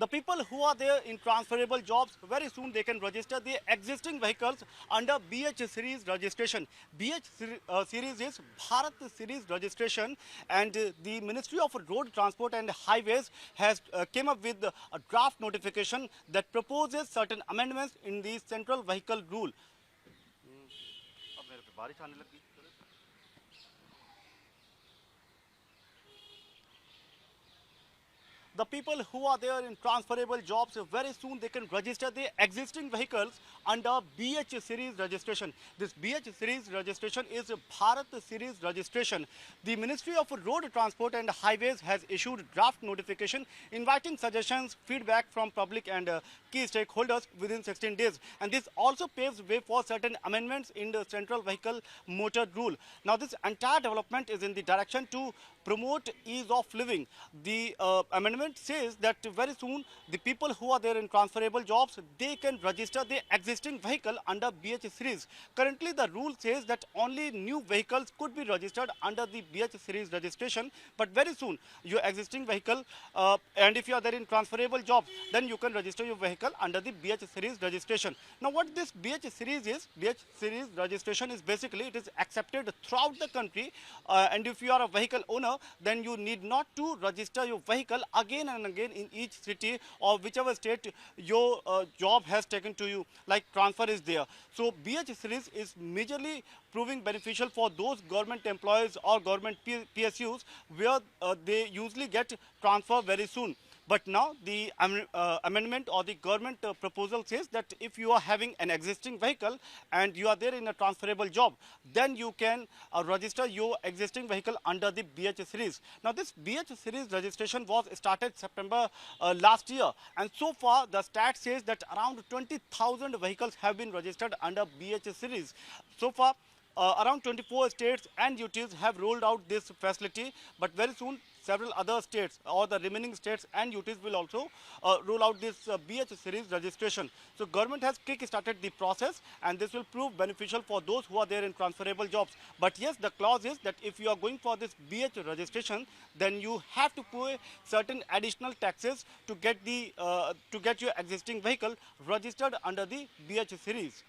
The people who are there in transferable jobs, very soon they can register the existing vehicles under BH series registration. Series is Bharat series registration, and the Ministry of Road Transport and Highways has came up with a draft notification that proposes certain amendments in the central vehicle rule. अब मेरे पे बारिश आने लगी। The people who are there in transferable jobs, very soon they can register the existing vehicles under BH series registration. This BH series registration is Bharat series registration. The Ministry of Road Transport and Highways has issued draft notification inviting suggestions, feedback from public and key stakeholders within 16 days. And this also paves way for certain amendments in the central vehicle motor rule. Now this entire development is in the direction to promote ease of living. The amendment says that very soon the people who are there in transferable jobs, they can register the existing vehicle under BH series. Currently the rule says that only new vehicles could be registered under the BH series registration, but very soon your existing vehicle and if you are there in transferable jobs, then you can register your vehicle under the BH series registration. Now what this BH series is, BH series registration is basically it is accepted throughout the country, and if you are a vehicle owner, then you need not to register your vehicle again and again in each city or whichever state your job has taken to you, like transfer is there. So BH series is majorly proving beneficial for those government employees or government PSUs where they usually get transfer very soon. But now the amendment or the government proposal says that if you are having an existing vehicle and you are there in a transferable job, then you can register your existing vehicle under the BH series. Now this BH series registration was started September last year, and so far the stat says that around 20,000 vehicles have been registered under BH series. So far around 24 states and UTs have rolled out this facility, but very soon several other states or the remaining states and UTs will also roll out this BH series registration. So government has kick-started the process, and this will prove beneficial for those who are there in transferable jobs. But yes, the clause is that if you are going for this BH registration, then you have to pay certain additional taxes to get the to get your existing vehicle registered under the BH series.